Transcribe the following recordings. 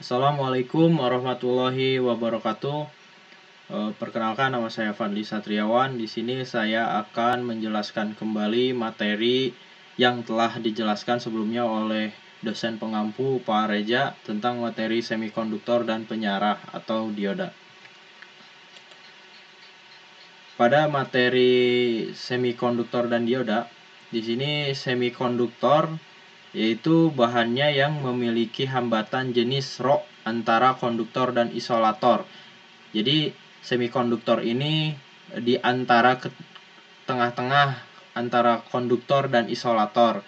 Assalamualaikum warahmatullahi wabarakatuh. Perkenalkan, nama saya Fadli Satriawan. Di sini saya akan menjelaskan kembali materi yang telah dijelaskan sebelumnya oleh dosen pengampu Pak Reja tentang materi semikonduktor dan penyarah atau dioda. Pada materi semikonduktor dan dioda, di sini semikonduktor yaitu bahannya yang memiliki hambatan jenis Rho antara konduktor dan isolator. Jadi semikonduktor ini di antara tengah-tengah antara konduktor dan isolator,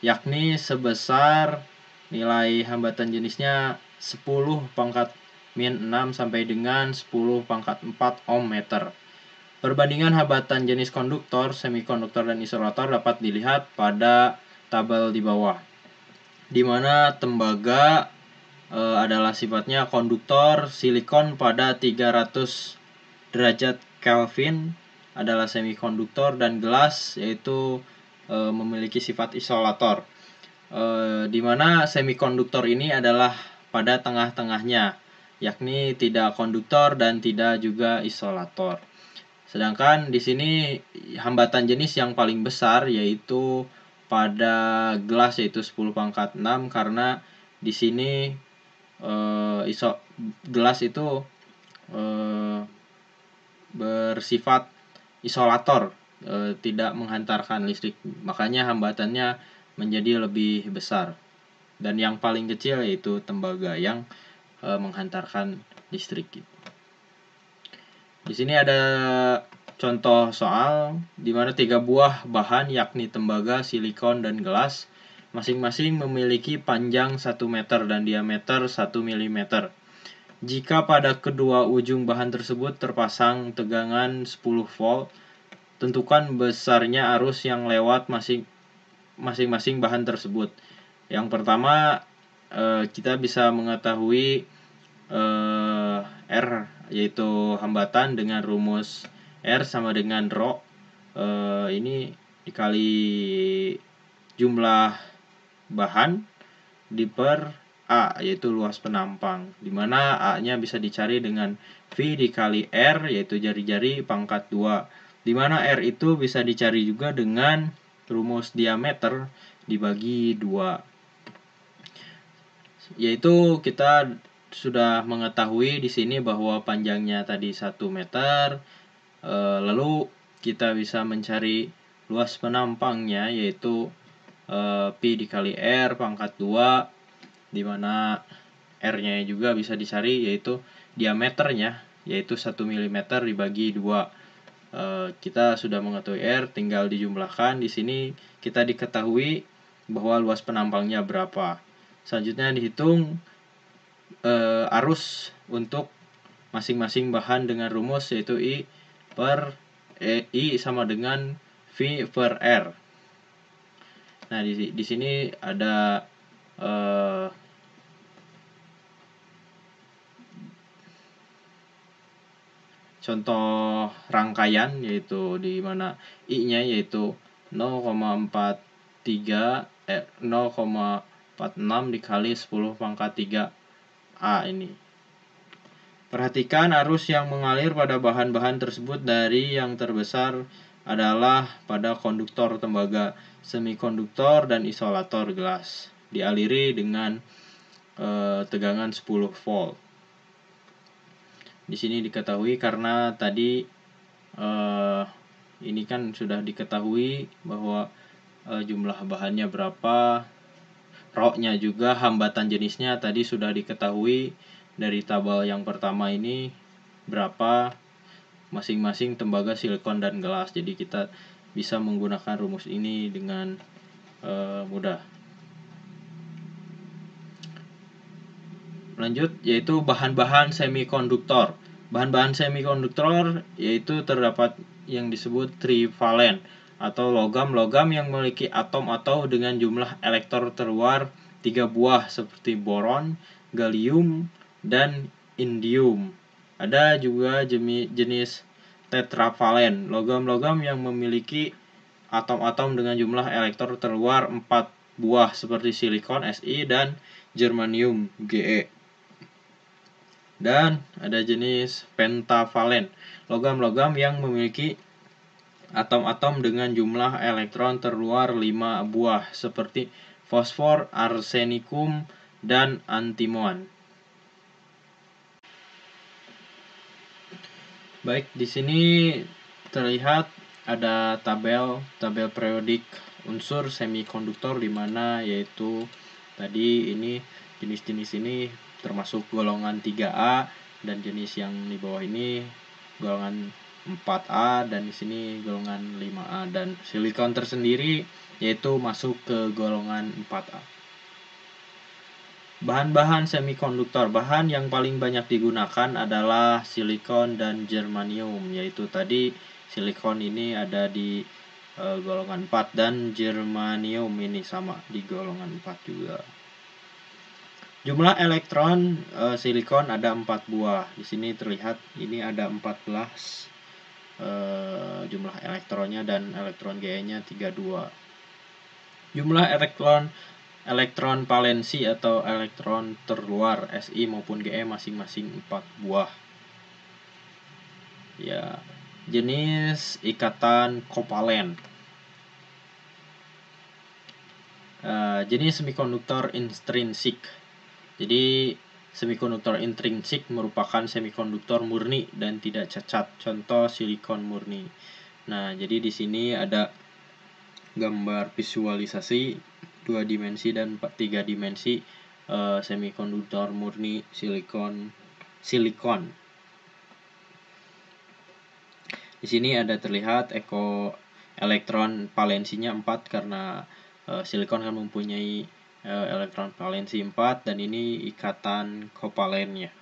yakni sebesar nilai hambatan jenisnya 10 pangkat min 6 sampai dengan 10 pangkat 4 ohm meter. Perbandingan hambatan jenis konduktor, semikonduktor, dan isolator dapat dilihat pada tabel di bawah, di mana tembaga adalah sifatnya konduktor silikon pada 300 derajat Kelvin adalah semikonduktor, dan gelas yaitu memiliki sifat isolator, di mana semikonduktor ini adalah pada tengah-tengahnya, yakni tidak konduktor dan tidak juga isolator. Sedangkan di sini hambatan jenis yang paling besar yaitu pada gelas, yaitu 10 pangkat 6, karena di sini gelas itu bersifat isolator, tidak menghantarkan listrik, makanya hambatannya menjadi lebih besar. Dan yang paling kecil yaitu tembaga yang menghantarkan listrik. Di sini ada contoh soal di mana 3 buah bahan yakni tembaga, silikon, dan gelas masing-masing memiliki panjang 1 meter dan diameter 1 mm. Jika pada kedua ujung bahan tersebut terpasang tegangan 10 volt, tentukan besarnya arus yang lewat masing-masing bahan tersebut. Yang pertama, kita bisa mengetahui R, yaitu hambatan dengan rumus R sama dengan Rho. Ini dikali jumlah bahan di per A, yaitu luas penampang, dimana A-nya bisa dicari dengan V dikali R, yaitu jari-jari pangkat 2, dimana R itu bisa dicari juga dengan rumus diameter dibagi 2. Yaitu kita sudah mengetahui di sini bahwa panjangnya tadi 1 meter, lalu kita bisa mencari luas penampangnya yaitu P dikali R pangkat 2, dimana R-nya juga bisa dicari yaitu diameternya yaitu 1 mm dibagi 2. Kita sudah mengetahui R, tinggal dijumlahkan. Di sini kita diketahui bahwa luas penampangnya berapa. Selanjutnya dihitung arus untuk masing-masing bahan dengan rumus yaitu I sama dengan V per R. Nah, di sini ada contoh rangkaian, yaitu di mana I-nya yaitu 0,46 dikali 10 pangkat 3 A ini. Perhatikan arus yang mengalir pada bahan-bahan tersebut dari yang terbesar adalah pada konduktor tembaga, semikonduktor, dan isolator gelas, dialiri dengan tegangan 10 volt. Di sini diketahui karena tadi ini kan sudah diketahui bahwa jumlah bahannya berapa, Rho-nya juga, hambatan jenisnya tadi sudah diketahui dari tabel yang pertama ini berapa masing-masing tembaga, silikon, dan gelas. Jadi kita bisa menggunakan rumus ini dengan mudah. Lanjut, yaitu bahan-bahan semikonduktor. Bahan-bahan semikonduktor yaitu terdapat yang disebut trivalen atau logam-logam yang memiliki atom-atom dengan jumlah elektron terluar 3 buah seperti boron, gallium, dan indium. Ada juga jenis tetravalen, logam-logam yang memiliki atom-atom dengan jumlah elektron terluar 4 buah seperti silikon Si dan germanium Ge. Dan ada jenis pentavalen, logam-logam yang memiliki atom-atom dengan jumlah elektron terluar 5 buah seperti fosfor, arsenikum, dan antimon. Baik, di sini terlihat ada tabel periodik unsur semikonduktor, di mana yaitu tadi ini jenis-jenis ini termasuk golongan 3A, dan jenis yang di bawah ini golongan 4A, dan di sini golongan 5A, dan silikon tersendiri yaitu masuk ke golongan 4A. Bahan-bahan semikonduktor, bahan yang paling banyak digunakan adalah silikon dan germanium, yaitu tadi silikon ini ada di golongan 4 dan germanium ini sama di golongan 4 juga. Jumlah elektron silikon ada 4 buah. Di sini terlihat ini ada 14 jumlah elektronnya, dan elektron Ge-nya 32. Jumlah elektron valensi atau elektron terluar Si maupun Ge masing-masing 4 buah. Ya, jenis ikatan kovalen. Jenis semikonduktor intrinsik. Jadi semikonduktor intrinsik merupakan semikonduktor murni dan tidak cacat. Contoh silikon murni. Nah, jadi di sini ada gambar visualisasi 2 dimensi dan 3 dimensi semikonduktor murni silikon. Di sini ada terlihat elektron valensinya 4 karena silikon kan mempunyai elektron valensi 4, dan ini ikatan kovalennya.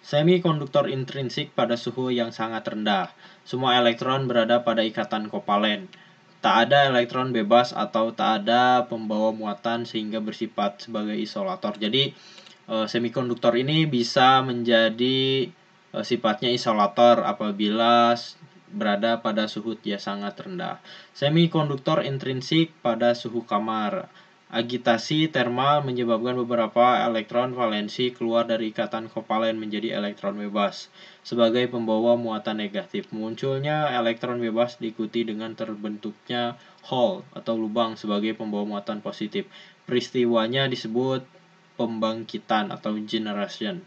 Semikonduktor intrinsik pada suhu yang sangat rendah. Semua elektron berada pada ikatan kovalen. Tak ada elektron bebas atau tak ada pembawa muatan sehingga bersifat sebagai isolator. Jadi semikonduktor ini bisa menjadi sifatnya isolator apabila berada pada suhu yang sangat rendah. Semikonduktor intrinsik pada suhu kamar. Agitasi termal menyebabkan beberapa elektron valensi keluar dari ikatan kovalen menjadi elektron bebas sebagai pembawa muatan negatif. Munculnya elektron bebas diikuti dengan terbentuknya hole atau lubang sebagai pembawa muatan positif. Peristiwanya disebut pembangkitan atau generation.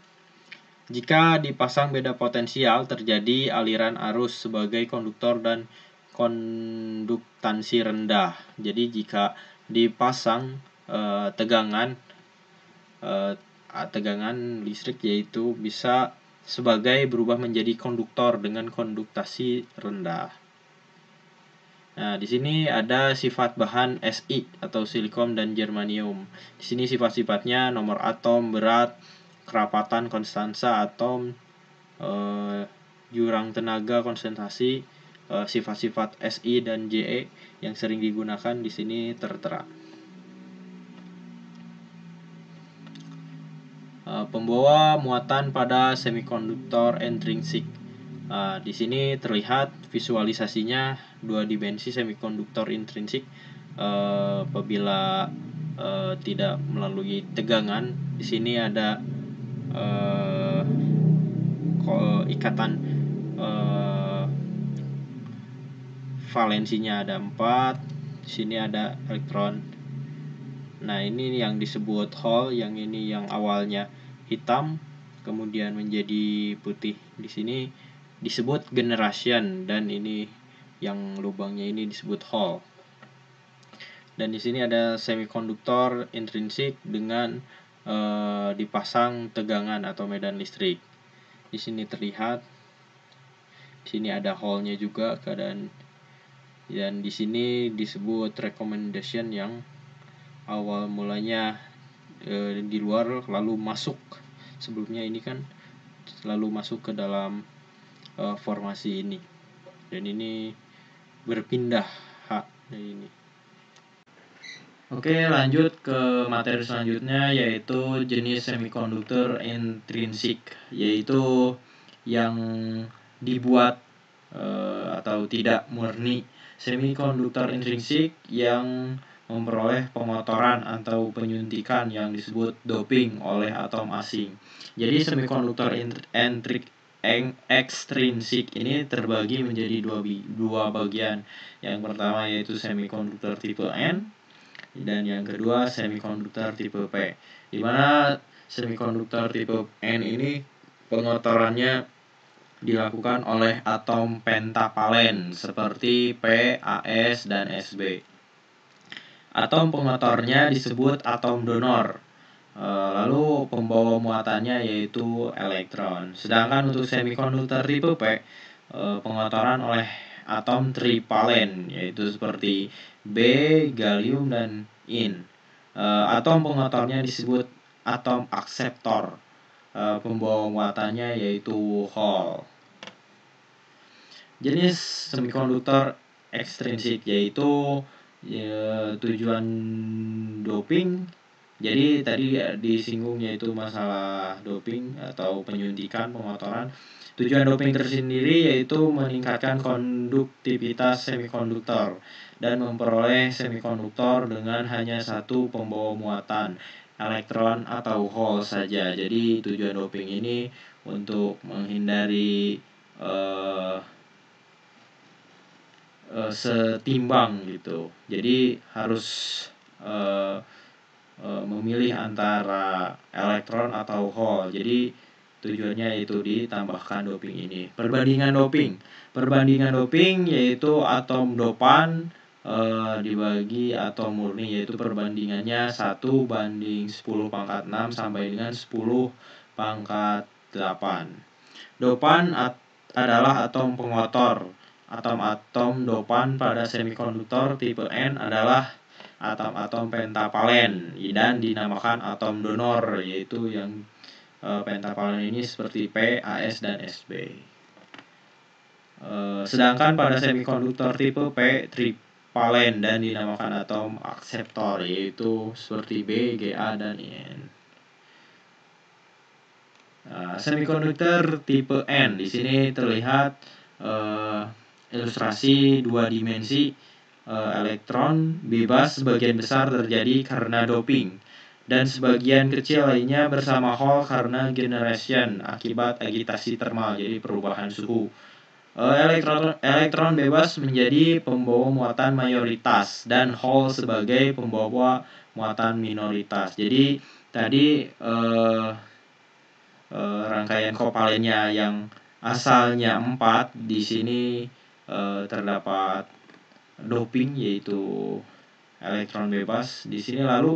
Jika dipasang beda potensial, terjadi aliran arus sebagai konduktor dan konduktansi rendah. Jadi jika dipasang tegangan listrik, yaitu bisa sebagai berubah menjadi konduktor dengan konduktasi rendah. Nah, di sini ada sifat bahan Si atau silikon dan germanium. Di sini sifat-sifatnya nomor atom, berat, kerapatan, konstansa atom, jurang tenaga, konsentrasi, sifat-sifat Si dan Je yang sering digunakan di sini tertera. Pembawa muatan pada semikonduktor intrinsik. Di sini terlihat visualisasinya 2 dimensi semikonduktor intrinsik apabila tidak melalui tegangan. Di sini ada ikatan valensinya ada 4. Di sini ada elektron. Nah, ini yang disebut hole, yang ini yang awalnya hitam kemudian menjadi putih. Di sini disebut generation, dan ini yang lubangnya ini disebut hole. Dan di sini ada semikonduktor intrinsik dengan dipasang tegangan atau medan listrik. Di sini terlihat, di sini ada hole-nya juga keadaan, dan di sini disebut recommendation yang awal mulanya di luar lalu masuk. Sebelumnya ini kan selalu masuk ke dalam formasi ini, dan ini berpindah dari ini. Oke, lanjut ke materi selanjutnya, yaitu jenis semikonduktor intrinsik, yaitu yang dibuat atau tidak murni. Semikonduktor intrinsik yang memperoleh pemotoran atau penyuntikan yang disebut doping oleh atom asing. Jadi semikonduktor ekstrinsik ini terbagi menjadi dua bagian. Yang pertama yaitu semikonduktor tipe N, dan yang kedua semikonduktor tipe P. Di mana semikonduktor tipe N ini pengotorannya dilakukan oleh atom pentavalen seperti P, As, dan Sb. Atom pengotornya disebut atom donor. Lalu pembawa muatannya yaitu elektron. Sedangkan untuk semikonduktor tipe P, pengotoran oleh atom trivalen yaitu seperti B, gallium, dan In. Atom pengotornya disebut atom akseptor. Pembawa muatannya yaitu Hall. Jenis semikonduktor ekstrinsik yaitu tujuan doping. Jadi tadi disinggung yaitu masalah doping atau penyuntikan pengotoran. Tujuan doping tersendiri yaitu meningkatkan konduktivitas semikonduktor dan memperoleh semikonduktor dengan hanya satu pembawa muatan, elektron atau hole saja. Jadi tujuan doping ini untuk menghindari setimbang gitu. Jadi harus memilih antara elektron atau hole. Jadi tujuannya yaitu ditambahkan doping ini. Perbandingan doping yaitu atom dopan dibagi atom murni, yaitu perbandingannya 1 banding 10 pangkat 6 sampai dengan 10 pangkat 8. Dopan adalah atom pengotor. Atom-atom dopan pada semikonduktor tipe N adalah atom-atom pentavalen dan dinamakan atom donor, yaitu yang pentavalen ini seperti P, As, dan Sb. Sedangkan pada semikonduktor tipe P trivalen dan dinamakan atom akseptor, yaitu seperti B, Ga, dan In. Semikonduktor tipe N, di sini terlihat ilustrasi dua dimensi. Elektron bebas sebagian besar terjadi karena doping, dan sebagian kecil lainnya bersama hole karena generation akibat agitasi termal, jadi perubahan suhu. Elektron bebas menjadi pembawa muatan mayoritas dan hole sebagai pembawa muatan minoritas. Jadi tadi rangkaian kovalennya yang asalnya 4, di sini terdapat doping yaitu elektron bebas. Di sini lalu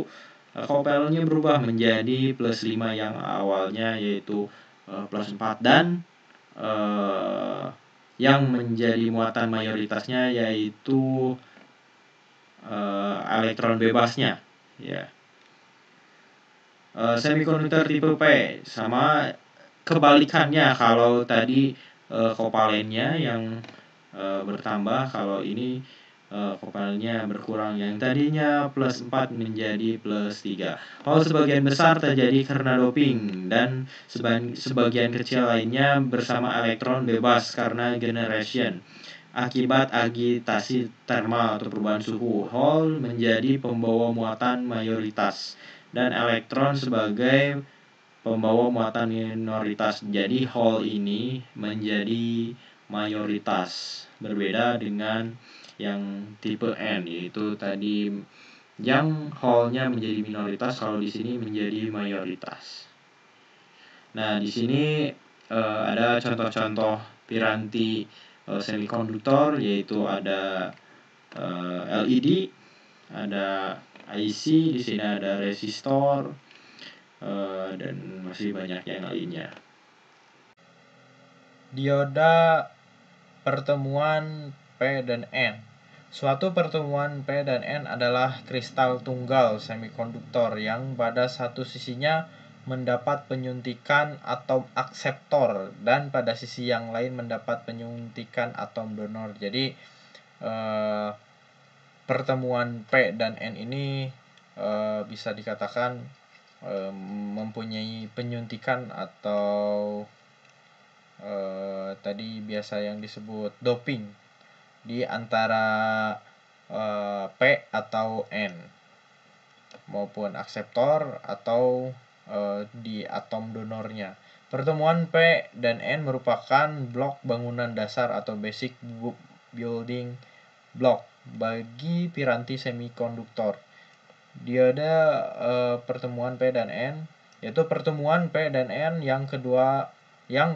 kovalennya berubah menjadi +5 yang awalnya yaitu +4, dan yang menjadi muatan mayoritasnya yaitu elektron bebasnya, ya. Semikonduktor tipe P sama kebalikannya, kalau tadi kovalennya yang bertambah, kalau ini kovalennya berkurang, yang tadinya +4 menjadi +3. Hal sebagian besar terjadi karena doping, dan sebagian kecil lainnya bersama elektron bebas karena generation akibat agitasi termal atau perubahan suhu. Hole menjadi pembawa muatan mayoritas dan elektron sebagai pembawa muatan minoritas. Jadi hole ini menjadi mayoritas, berbeda dengan yang tipe N, yaitu tadi yang hole-nya menjadi minoritas, kalau di sini menjadi mayoritas. Nah, di sini ada contoh-contoh piranti semikonduktor, yaitu ada LED, ada IC, di sini ada resistor, dan masih banyak yang lainnya. Dioda pertemuan P dan N. Suatu pertemuan P dan N adalah kristal tunggal semikonduktor yang pada satu sisinya mendapat penyuntikan atom akseptor dan pada sisi yang lain mendapat penyuntikan atom donor. Jadi pertemuan P dan N ini bisa dikatakan mempunyai penyuntikan atau tadi biasa yang disebut doping di antara P atau N maupun akseptor atau di atom donornya. Pertemuan P dan N merupakan blok bangunan dasar atau basic building block bagi piranti semikonduktor. Dioda pertemuan P dan N yaitu pertemuan P dan N yang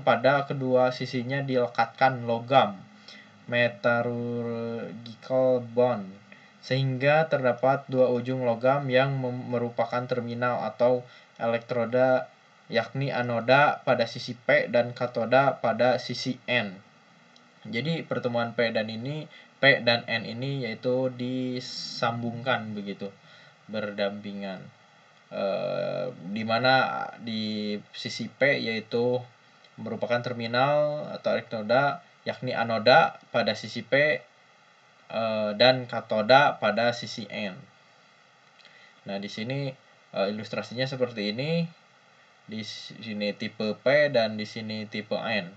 pada kedua sisinya dilekatkan logam metallurgical bond sehingga terdapat dua ujung logam yang merupakan terminal atau elektroda, yakni anoda pada sisi P dan katoda pada sisi N. Jadi pertemuan P dan N ini yaitu disambungkan begitu, berdampingan. Di mana di sisi P yaitu merupakan terminal atau elektroda, yakni anoda pada sisi P dan katoda pada sisi N. Nah, di sini ilustrasinya seperti ini. Di sini tipe P dan di sini tipe N.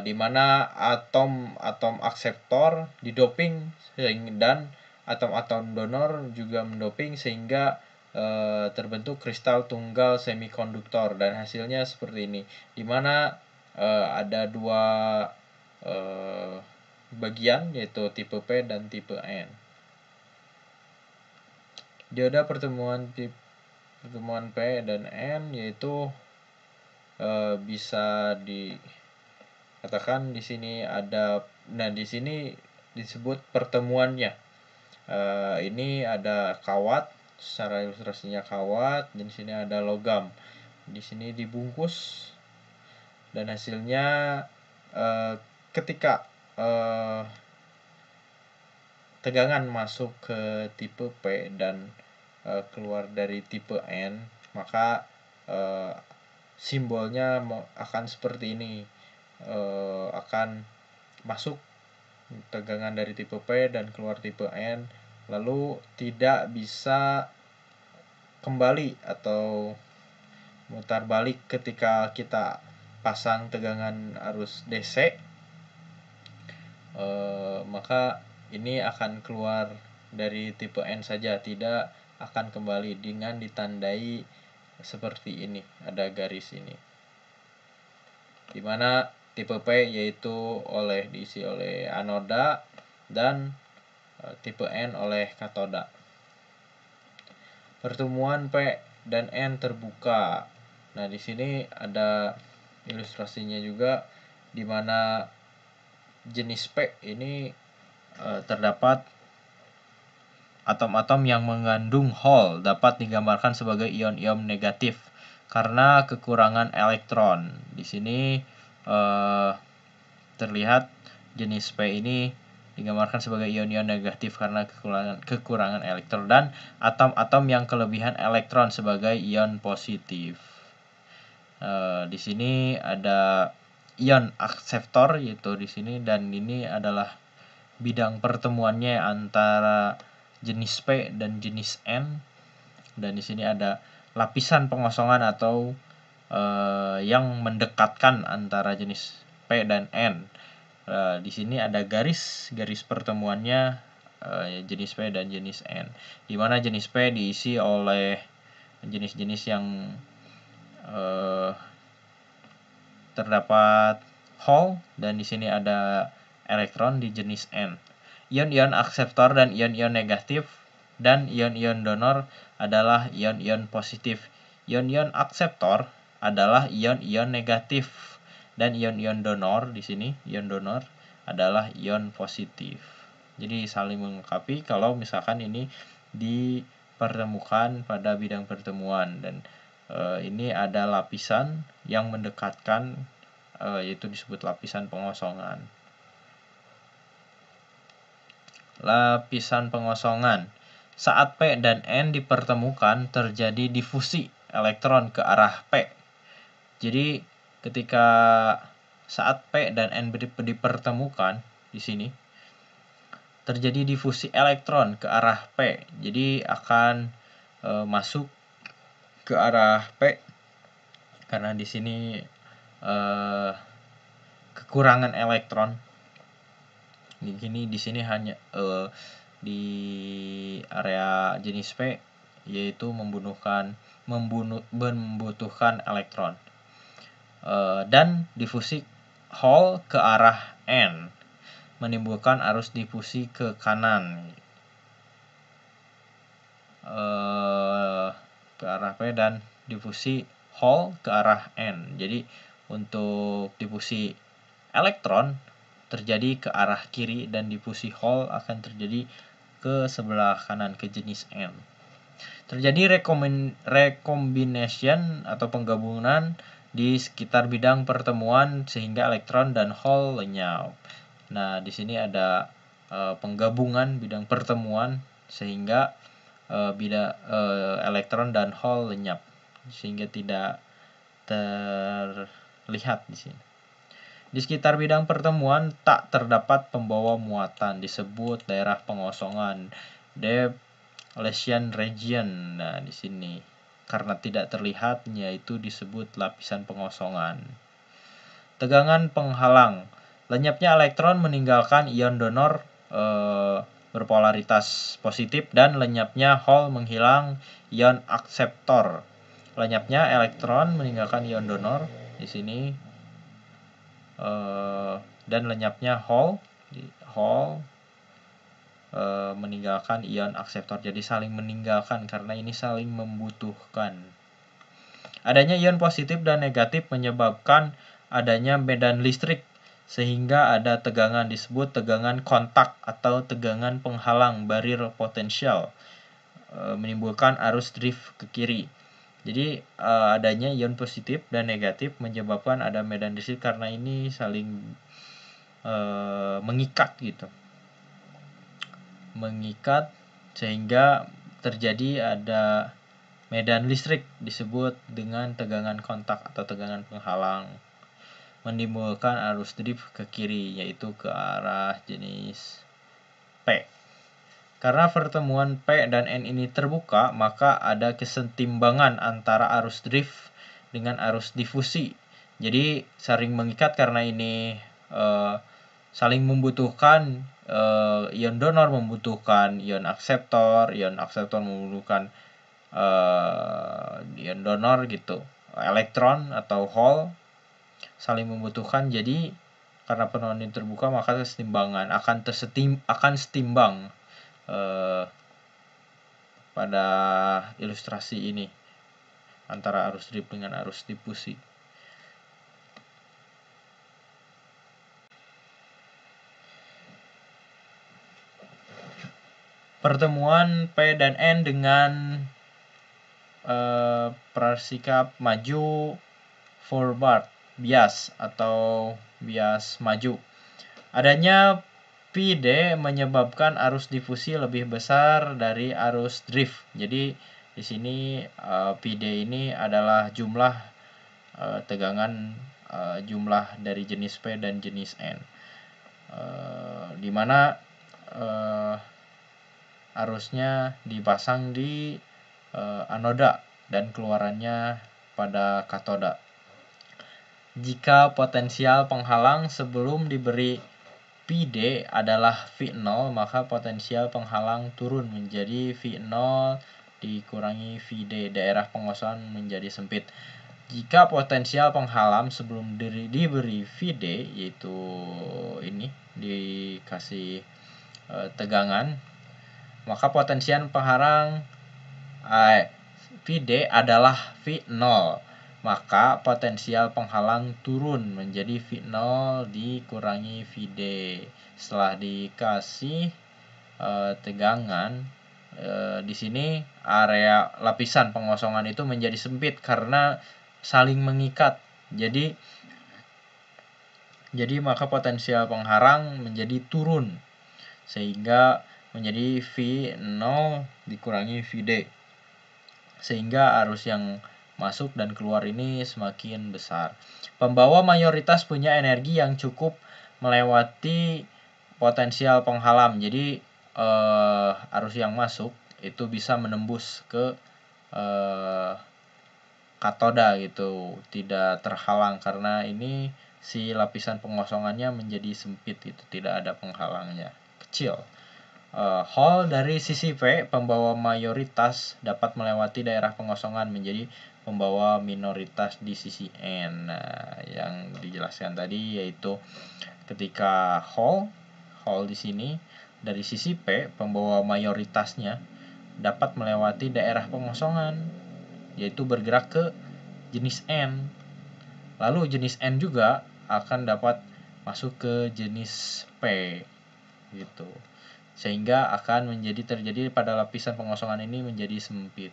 Di mana atom akseptor didoping dan atom-atom donor juga mendoping sehingga terbentuk kristal tunggal semikonduktor, dan hasilnya seperti ini, di mana ada dua bagian yaitu tipe P dan tipe N. Dioda pertemuan P dan N yaitu bisa dikatakan di sini ada, di sini disebut pertemuannya. Ini ada kawat, secara ilustrasinya kawat, dan di sini ada logam. Di sini dibungkus, dan hasilnya ketika tegangan masuk ke tipe P dan keluar dari tipe N, maka simbolnya akan seperti ini, akan masuk tegangan dari tipe P dan keluar tipe N, lalu tidak bisa kembali atau mutar balik ketika kita pasang tegangan arus DC, maka ini akan keluar dari tipe N saja, tidak akan kembali dengan ditandai seperti ini, ada garis ini, dimana tipe P yaitu diisi oleh anoda dan tipe N oleh katoda. Pertemuan P dan N terbuka. Nah, di sini ada ilustrasinya juga, di mana jenis P ini terdapat atom-atom yang mengandung hole dapat digambarkan sebagai ion-ion negatif karena kekurangan elektron. Di sini terlihat jenis P ini digambarkan sebagai ion-ion negatif karena kekurangan elektron, dan atom-atom yang kelebihan elektron sebagai ion positif. Di sini ada ion akseptor yaitu di sini, dan ini adalah bidang pertemuannya antara jenis P dan jenis N, dan di sini ada lapisan pengosongan atau yang mendekatkan antara jenis P dan N. Di sini ada garis pertemuannya jenis P dan jenis N, di mana jenis P diisi oleh jenis-jenis yang terdapat hole, dan di sini ada elektron di jenis N. Ion-ion akseptor dan ion-ion negatif dan ion-ion donor adalah ion-ion positif. Ion-ion akseptor adalah ion-ion negatif, dan ion-ion donor di sini, ion donor adalah ion positif. Jadi saling melengkapi kalau misalkan ini dipertemukan pada bidang pertemuan, dan ini ada lapisan yang mendekatkan, yaitu disebut lapisan pengosongan. Lapisan pengosongan. Saat P dan N dipertemukan, terjadi difusi elektron ke arah P. Jadi ketika saat P dan N dipertemukan di sini, terjadi difusi elektron ke arah P. Jadi akan masuk ke arah P karena di sini kekurangan elektron. Di sini hanya di area jenis P, yaitu membutuhkan elektron. Dan difusi Hall ke arah N menimbulkan arus difusi ke kanan ke arah P, dan difusi Hall ke arah N. Jadi untuk difusi elektron terjadi ke arah kiri dan difusi Hall akan terjadi ke sebelah kanan, ke jenis N. Terjadi recombination atau penggabungan di sekitar bidang pertemuan sehingga elektron dan Hall lenyap. Nah, di sini ada penggabungan bidang pertemuan sehingga elektron dan Hall lenyap, sehingga tidak terlihat di sini. Di sekitar bidang pertemuan tak terdapat pembawa muatan, disebut daerah pengosongan, depletion region. Nah, di sini karena tidak terlihat, yaitu disebut lapisan pengosongan. Tegangan penghalang. Lenyapnya elektron meninggalkan ion donor berpolaritas positif, dan lenyapnya Hall menghilang ion akseptor. Lenyapnya elektron meninggalkan ion donor di sini, dan lenyapnya Hall meninggalkan ion akseptor. Jadi saling meninggalkan karena ini saling membutuhkan. Adanya ion positif dan negatif menyebabkan adanya medan listrik, sehingga ada tegangan, disebut tegangan kontak atau tegangan penghalang, barrier potential, menimbulkan arus drift ke kiri. Jadi adanya ion positif dan negatif menyebabkan ada medan listrik karena ini saling mengikat gitu, sehingga terjadi ada medan listrik, disebut dengan tegangan kontak atau tegangan penghalang, menimbulkan arus drift ke kiri, yaitu ke arah jenis P. Karena pertemuan P dan N ini terbuka, maka ada kesetimbangan antara arus drift dengan arus difusi. Jadi saling mengikat karena ini saling membutuhkan, ion donor membutuhkan ion akseptor membutuhkan ion donor gitu, elektron atau Hall saling membutuhkan. Jadi karena penuaan ini terbuka, maka kesetimbangan akan setimbang pada ilustrasi ini antara arus drift dengan arus difusi. Pertemuan P dan N dengan bersikap maju, forward bias atau bias maju. Adanya PD menyebabkan arus difusi lebih besar dari arus drift. Jadi di sini PD ini adalah jumlah tegangan jumlah dari jenis P dan jenis N, di mana arusnya dipasang di anoda dan keluarannya pada katoda. Jika potensial penghalang sebelum diberi PD adalah V0, maka potensial penghalang turun menjadi V0 dikurangi VD, daerah pengosongan menjadi sempit. Jika potensial penghalang sebelum diberi VD, yaitu ini dikasih tegangan, maka potensial penghalang VD adalah V0, maka potensial penghalang turun menjadi V0 dikurangi VD. Setelah dikasih tegangan, di sini area lapisan pengosongan itu menjadi sempit karena saling mengikat. Jadi maka potensial penghalang menjadi turun, sehingga menjadi V0 dikurangi VD, sehingga arus yang masuk dan keluar ini semakin besar. Pembawa mayoritas punya energi yang cukup melewati potensial penghalang. Jadi arus yang masuk itu bisa menembus ke katoda gitu, tidak terhalang karena ini si lapisan pengosongannya menjadi sempit gitu, tidak ada penghalangnya, kecil. Hole dari sisi P, pembawa mayoritas dapat melewati daerah pengosongan menjadi pembawa minoritas di sisi N. Nah, yang dijelaskan tadi yaitu ketika hole di sini dari sisi P, pembawa mayoritasnya dapat melewati daerah pengosongan, yaitu bergerak ke jenis N. Lalu jenis N juga akan dapat masuk ke jenis P gitu. Sehingga akan terjadi pada lapisan pengosongan ini menjadi sempit.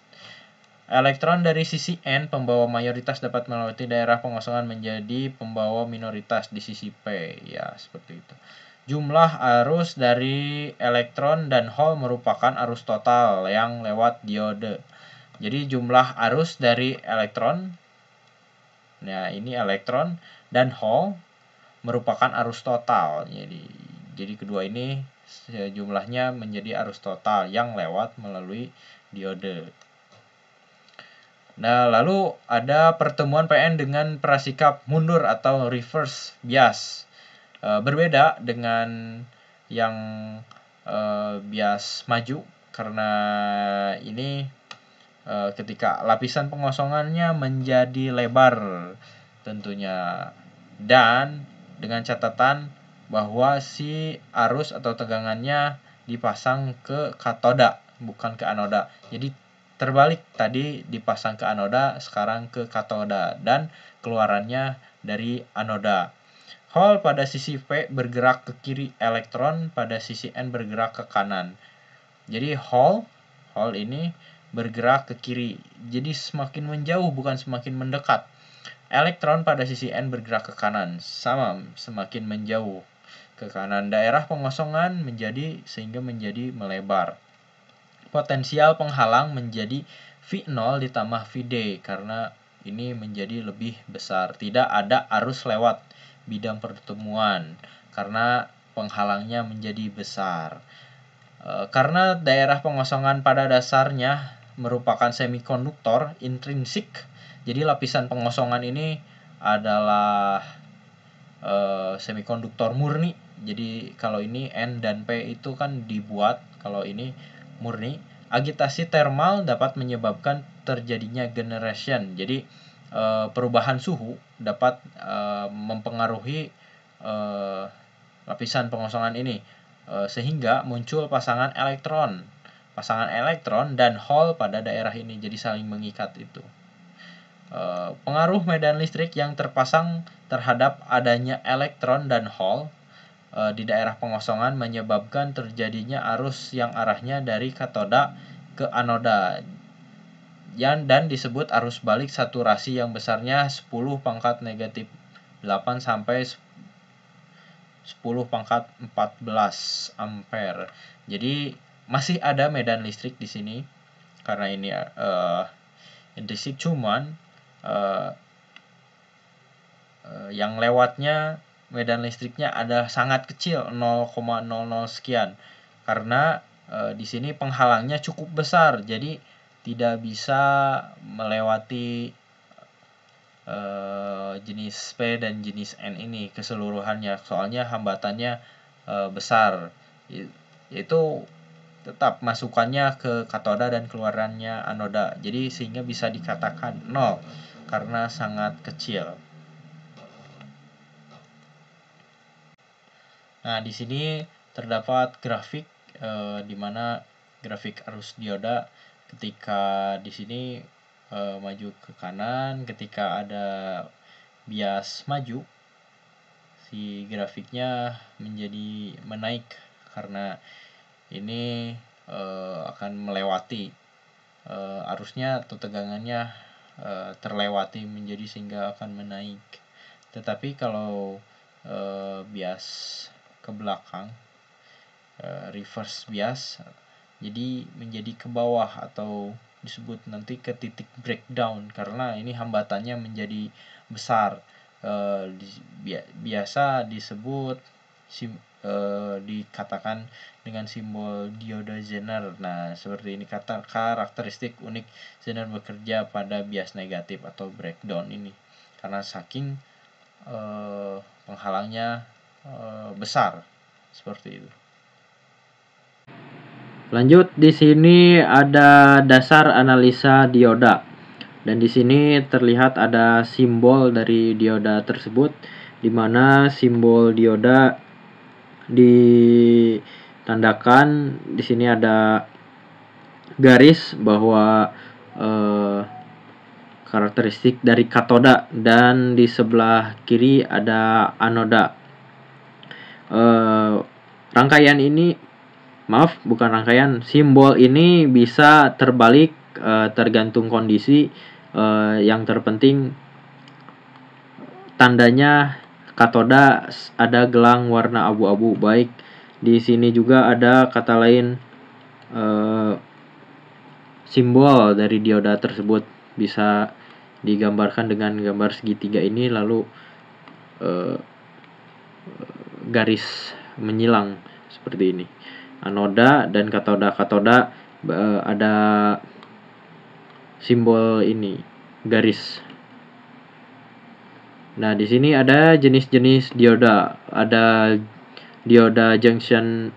Elektron dari sisi N, pembawa mayoritas dapat melewati daerah pengosongan menjadi pembawa minoritas di sisi P. Ya, seperti itu. Jumlah arus dari elektron dan hole merupakan arus total yang lewat diode. Jadi jumlah arus dari elektron, nah ini elektron dan hole merupakan arus total. Jadi kedua ini jumlahnya menjadi arus total yang lewat melalui diode. Nah, lalu ada pertemuan PN dengan prasikap mundur atau reverse bias. Berbeda dengan yang bias maju, karena ini ketika lapisan pengosongannya menjadi lebar tentunya, dan dengan catatan bahwa si arus atau tegangannya dipasang ke katoda, bukan ke anoda. Jadi terbalik, tadi dipasang ke anoda, sekarang ke katoda, dan keluarannya dari anoda. Hole pada sisi P bergerak ke kiri, elektron pada sisi N bergerak ke kanan. Jadi hole ini bergerak ke kiri, jadi semakin menjauh bukan semakin mendekat. Elektron pada sisi N bergerak ke kanan, sama, semakin menjauh ke kanan. Daerah pengosongan sehingga menjadi melebar. Potensial penghalang menjadi V0 ditambah Vd, karena ini menjadi lebih besar. Tidak ada arus lewat bidang pertemuan karena penghalangnya menjadi besar. Karena daerah pengosongan pada dasarnya merupakan semikonduktor intrinsik, jadi lapisan pengosongan ini adalah semikonduktor murni. Jadi kalau ini N dan P itu kan dibuat, kalau ini murni. Agitasi termal dapat menyebabkan terjadinya generation. Jadi perubahan suhu dapat mempengaruhi lapisan pengosongan ini, sehingga muncul pasangan elektron dan hole pada daerah ini, jadi saling mengikat itu. Pengaruh medan listrik yang terpasang terhadap adanya elektron dan hole di daerah pengosongan menyebabkan terjadinya arus yang arahnya dari katoda ke anoda, dan disebut arus balik saturasi yang besarnya 10⁻⁴ sampai 10⁻14 ampere. Jadi masih ada medan listrik di sini karena ini intrinsik, cuman yang lewatnya medan listriknya ada sangat kecil, 0,00 sekian, karena di sini penghalangnya cukup besar, jadi tidak bisa melewati jenis P dan jenis N ini keseluruhannya, soalnya hambatannya besar, yaitu tetap masukannya ke katoda dan keluarannya anoda, jadi sehingga bisa dikatakan 0 karena sangat kecil. Nah, di sini terdapat grafik di mana grafik arus dioda ketika di sini maju ke kanan, ketika ada bias maju, si grafiknya menjadi menaik karena ini akan melewati arusnya atau tegangannya terlewati menjadi sehingga akan menaik. Tetapi kalau bias ke belakang, reverse bias, jadi menjadi ke bawah atau disebut nanti ke titik breakdown karena ini hambatannya menjadi besar. Biasa disebut dikatakan dengan simbol dioda Zener. Nah, seperti ini karakteristik unik Zener bekerja pada bias negatif atau breakdown ini, karena saking penghalangnya besar, seperti itu. Lanjut, di sini ada dasar analisa dioda. Dan di sini terlihat ada simbol dari dioda tersebut, di mana simbol dioda ditandakan. Di sini ada garis bahwa karakteristik dari katoda, dan di sebelah kiri ada anoda. Rangkaian ini, bukan rangkaian, simbol ini bisa terbalik tergantung kondisi. Yang terpenting tandanya katoda ada gelang warna abu-abu. Baik, di sini juga ada kata lain, simbol dari dioda tersebut bisa digambarkan dengan gambar segitiga ini, lalu garis menyilang seperti ini. Anoda dan katoda. Ada simbol ini, garis. Nah, di sini ada jenis-jenis dioda. Ada dioda junction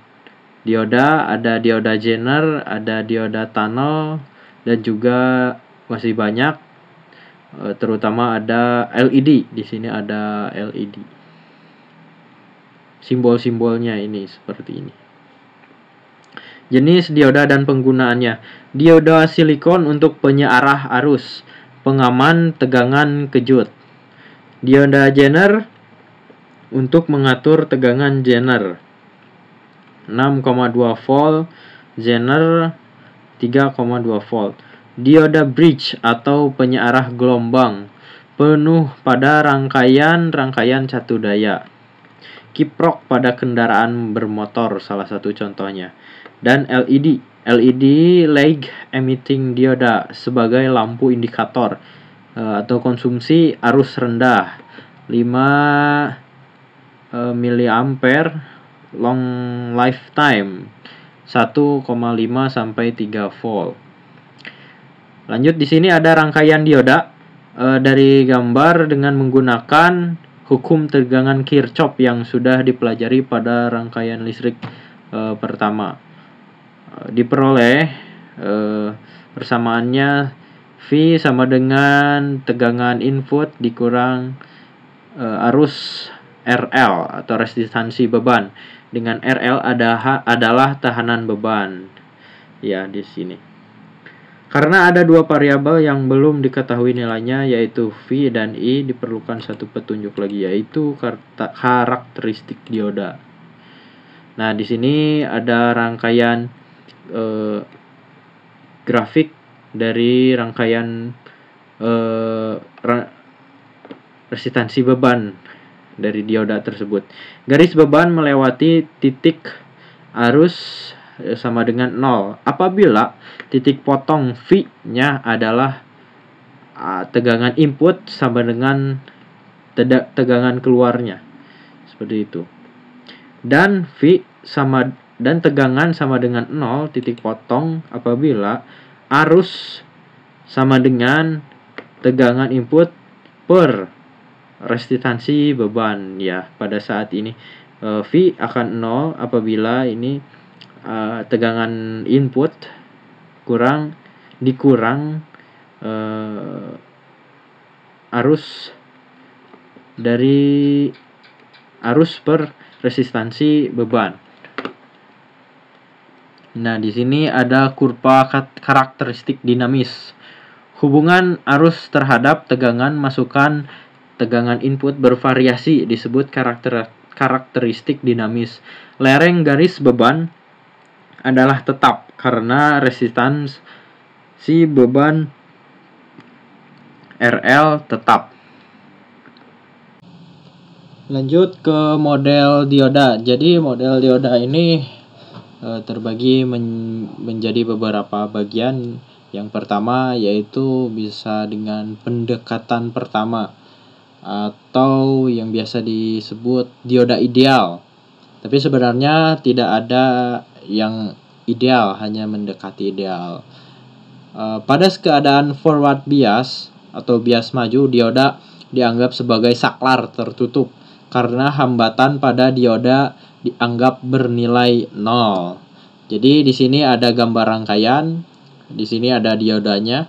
dioda, ada dioda Zener, ada dioda tunnel, dan juga masih banyak. Terutama ada LED. Di sini ada LED. Simbol-simbolnya ini seperti ini. Jenis dioda dan penggunaannya. Dioda silikon untuk penyearah arus, pengaman tegangan kejut. Dioda Zener untuk mengatur tegangan Zener 6,2 volt, Zener 3,2 volt. Dioda bridge atau penyearah gelombang penuh pada rangkaian satu daya. Kiprok pada kendaraan bermotor salah satu contohnya. Dan LED lag emitting dioda sebagai lampu indikator atau konsumsi arus rendah 5 miliampere, long lifetime 1,5 sampai 3 volt. Lanjut, di sini ada rangkaian dioda dari gambar dengan menggunakan hukum tegangan Kirchhoff yang sudah dipelajari pada rangkaian listrik pertama. Diperoleh persamaannya V sama dengan tegangan input dikurang arus RL atau resistansi beban, dengan RL adalah tahanan beban. Ya, di sini. Karena ada dua variabel yang belum diketahui nilainya, yaitu V dan I, diperlukan satu petunjuk lagi, yaitu karakteristik dioda. Nah, di sini ada rangkaian grafik dari rangkaian resistansi beban dari dioda tersebut. Garis beban melewati titik arus sama dengan 0 apabila titik potong V-nya adalah tegangan input sama dengan tegangan keluarnya, seperti itu. Dan tegangan sama dengan 0 titik potong apabila arus sama dengan tegangan input per resistansi beban. Ya, pada saat ini V akan 0 apabila ini tegangan input dikurang arus dari arus per resistansi beban. Nah, di sini ada kurva karakteristik dinamis. Hubungan arus terhadap tegangan masukan tegangan input bervariasi disebut karakteristik dinamis. Lereng garis beban adalah tetap karena resistansi beban RL tetap. Lanjut ke model dioda. Jadi model dioda ini terbagi menjadi beberapa bagian. Yang pertama yaitu bisa dengan pendekatan pertama atau yang biasa disebut dioda ideal. Tapi sebenarnya tidak ada yang ideal, hanya mendekati ideal. Pada keadaan forward bias atau bias maju, dioda dianggap sebagai saklar tertutup karena hambatan pada dioda dianggap bernilai 0. Jadi di sini ada gambar rangkaian, di sini ada diodanya.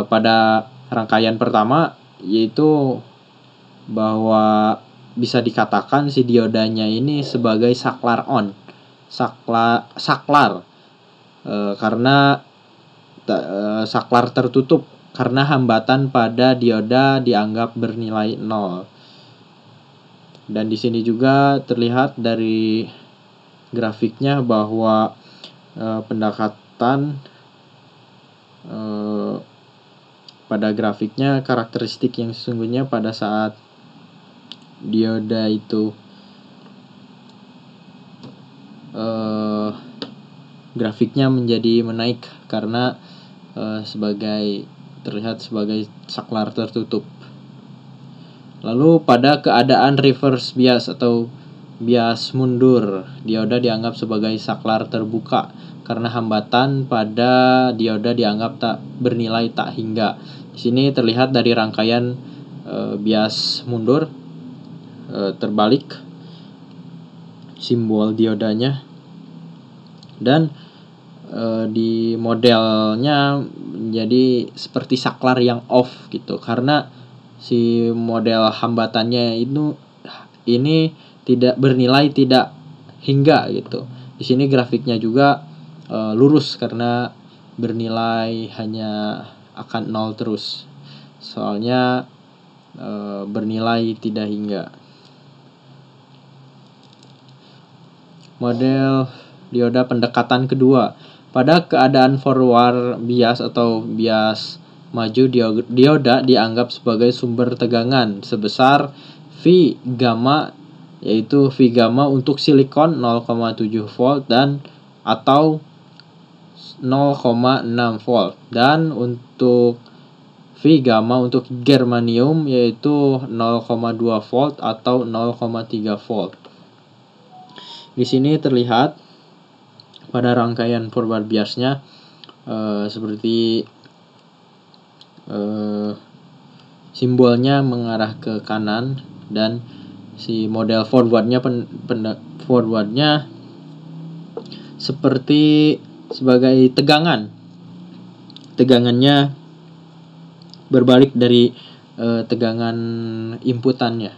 Pada rangkaian pertama yaitu bahwa bisa dikatakan si diodanya ini sebagai saklar on, saklar karena saklar tertutup karena hambatan pada dioda dianggap bernilai 0. Dan di sini juga terlihat dari grafiknya bahwa pendekatan pada grafiknya karakteristik yang sesungguhnya pada saat dioda itu grafiknya menjadi menaik karena terlihat sebagai saklar tertutup. Lalu pada keadaan reverse bias atau bias mundur, dioda dianggap sebagai saklar terbuka karena hambatan pada dioda dianggap bernilai tak hingga. Di sini terlihat dari rangkaian bias mundur terbalik simbol diodanya, dan di modelnya menjadi seperti saklar yang off gitu karena si model hambatannya ini tidak bernilai tidak hingga gitu. Di sini grafiknya juga lurus karena bernilai hanya akan 0 terus. Soalnya bernilai tidak hingga. Model dioda pendekatan kedua. Pada keadaan forward bias atau bias maju, dioda dianggap sebagai sumber tegangan sebesar V gamma, yaitu V gamma untuk silikon 0,7 volt dan atau 0,6 volt, dan untuk V gamma untuk germanium yaitu 0,2 volt atau 0,3 volt. Di sini terlihat pada rangkaian forward biasnya seperti simbolnya mengarah ke kanan, dan si model forwardnya seperti sebagai tegangannya berbalik dari tegangan inputannya,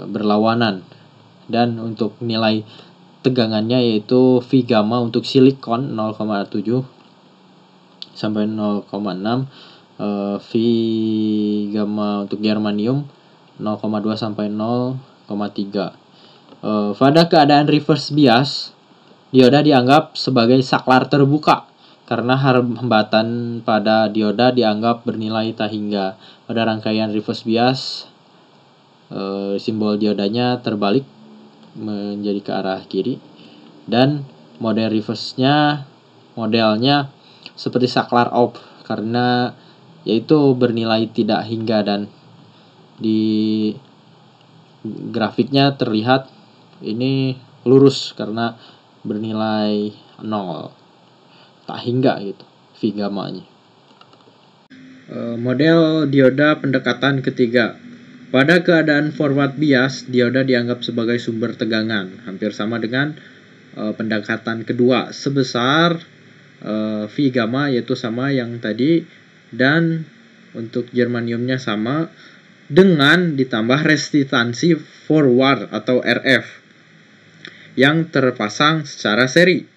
berlawanan. Dan untuk nilai tegangannya yaitu V gamma untuk silikon 0,7 sampai 0,6, V gamma untuk germanium 0,2 sampai 0,3. Pada keadaan reverse bias, dioda dianggap sebagai saklar terbuka karena hambatan pada dioda dianggap bernilai tak hingga. Pada rangkaian reverse bias, simbol diodanya terbalik menjadi ke arah kiri, dan model modelnya seperti saklar off karena yaitu bernilai tidak hingga, dan di grafiknya terlihat ini lurus karena bernilai 0 tak hingga gitu V gamma-nya. Model dioda pendekatan ketiga. Pada keadaan forward bias, dioda dianggap sebagai sumber tegangan, hampir sama dengan pendekatan kedua, sebesar V gamma yaitu sama yang tadi, dan untuk germaniumnya sama dengan ditambah resistansi forward atau RF yang terpasang secara seri.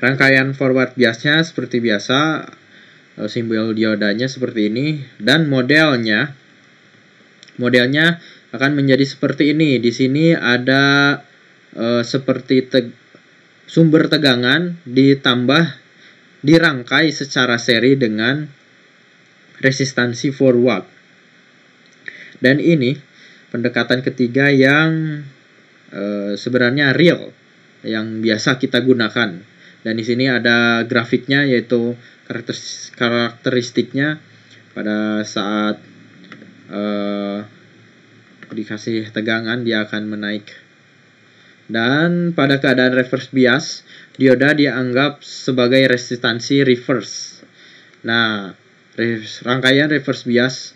Rangkaian forward biasnya seperti biasa, simbol diodanya seperti ini, dan modelnya akan menjadi seperti ini. Di sini ada seperti sumber tegangan ditambah dirangkai secara seri dengan resistansi forward. Dan ini pendekatan ketiga yang sebenarnya real yang biasa kita gunakan. Dan di sini ada grafiknya yaitu karakteristiknya pada saat dikasih tegangan dia akan menaik. Dan pada keadaan reverse bias, dioda dianggap sebagai resistansi reverse. Nah, rangkaian reverse bias.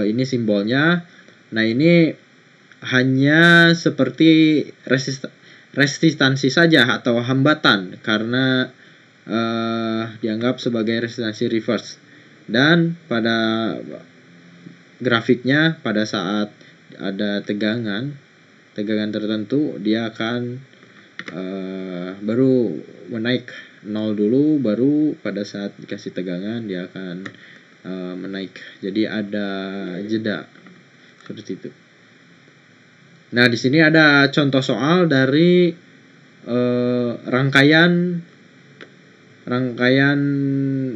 Ini simbolnya. Nah, ini hanya seperti resistansi saja atau hambatan karena dianggap sebagai resistansi reverse. Dan pada grafiknya pada saat ada tegangan tertentu dia akan baru menaik 0 dulu, baru pada saat dikasih tegangan dia akan menaik. Jadi ada jeda seperti itu. Nah, di sini ada contoh soal dari rangkaian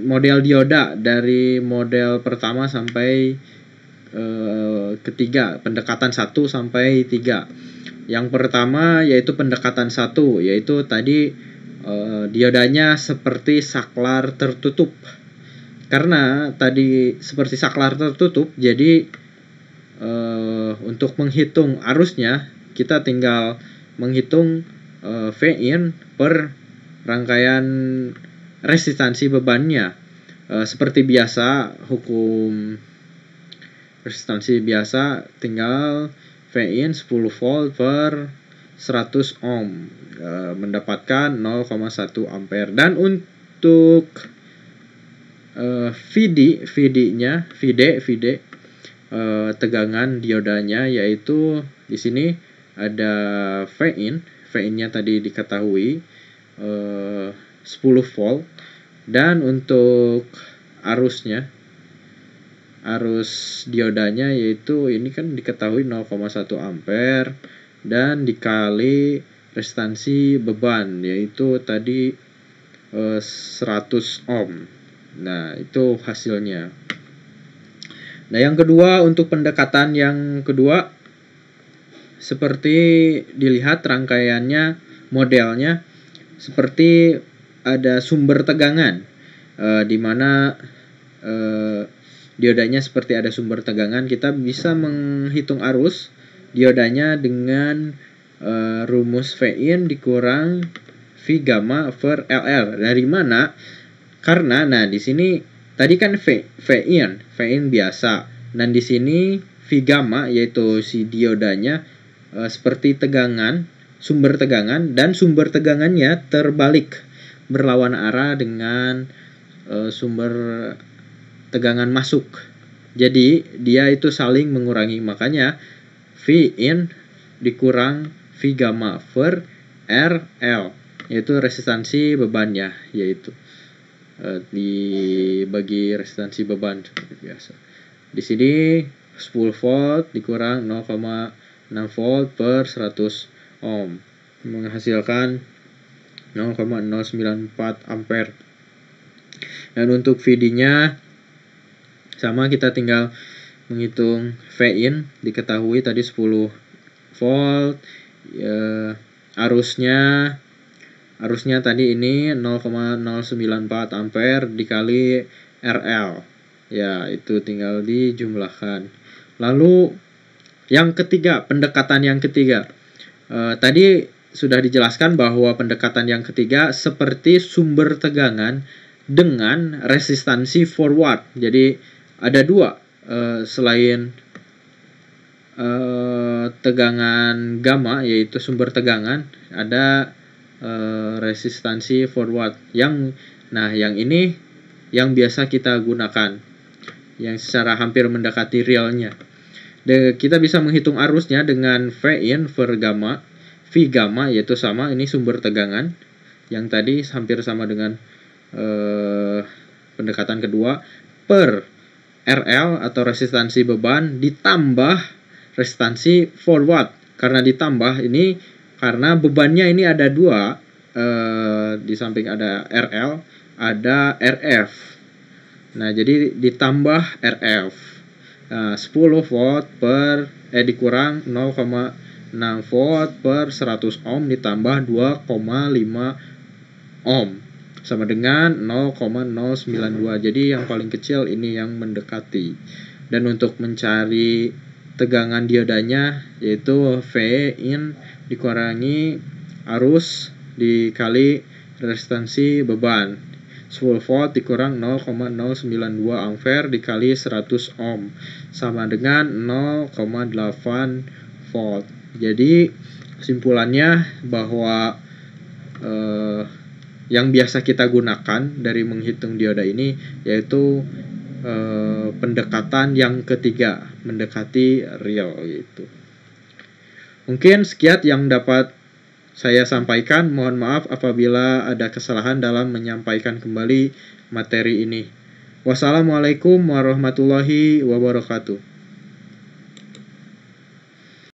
model dioda dari model pertama sampai ketiga, pendekatan 1 sampai 3. Yang pertama yaitu pendekatan 1, yaitu tadi diodanya seperti saklar tertutup. Karena tadi seperti saklar tertutup, jadi untuk menghitung arusnya kita tinggal menghitung V-in per rangkaian resistansi bebannya. Seperti biasa, hukum resistansi biasa tinggal V-in 10 volt per 100 ohm mendapatkan 0,1 ampere. Dan untuk VD tegangan diodanya, yaitu di sini ada V-in-nya tadi diketahui 10 volt, dan untuk arus diodanya yaitu ini kan diketahui 0,1 ampere dan dikali resistansi beban yaitu tadi 100 ohm. Nah, itu hasilnya. Nah, yang kedua, untuk pendekatan yang kedua seperti dilihat rangkaiannya, modelnya seperti ada sumber tegangan di mana diodanya seperti ada sumber tegangan. Kita bisa menghitung arus diodanya dengan rumus V-in dikurang V gamma per LR. Dari mana? Karena di sini tadi kan V-in biasa. Dan di sini V gamma yaitu si diodanya seperti tegangan, sumber tegangan, dan sumber tegangannya terbalik berlawan arah dengan sumber tegangan masuk. Jadi dia itu saling mengurangi. Makanya V-in dikurang V gamma per RL yaitu resistansi bebannya, yaitu dibagi resistansi beban seperti biasa. Di sini 10 volt dikurang 0,6 volt per 100 ohm menghasilkan 0,094 ampere. Dan untuk VD-nya sama, kita tinggal menghitung V-in diketahui tadi 10 volt, arusnya tadi ini 0,094 ampere dikali RL. Ya, itu tinggal dijumlahkan. Lalu yang ketiga, pendekatan yang ketiga. Tadi sudah dijelaskan bahwa pendekatan yang ketiga seperti sumber tegangan dengan resistansi forward. Jadi ada dua, selain tegangan gamma yaitu sumber tegangan, ada resistansi forward. Yang ini yang biasa kita gunakan, yang secara hampir mendekati realnya. Kita bisa menghitung arusnya dengan V-in per gamma. V gamma yaitu sama, ini sumber tegangan yang tadi hampir sama dengan pendekatan kedua, per RL atau resistansi beban ditambah resistansi forward. Karena ditambah ini karena bebannya ini ada dua, di samping ada RL ada RF. Nah, jadi ditambah RF. 10 volt per dikurang 0,6 volt per 100 ohm ditambah 2,5 ohm sama dengan 0,092. Jadi yang paling kecil ini yang mendekati. Dan untuk mencari tegangan diodanya yaitu V-in dikurangi arus dikali resistansi beban. 10 volt dikurang 0,092 ampere dikali 100 ohm sama dengan 0,8 volt. Jadi kesimpulannya bahwa yang biasa kita gunakan dari menghitung dioda ini yaitu pendekatan yang ketiga, mendekati real gitu. Mungkin sekian yang dapat saya sampaikan. Mohon maaf apabila ada kesalahan dalam menyampaikan kembali materi ini. Wassalamualaikum warahmatullahi wabarakatuh.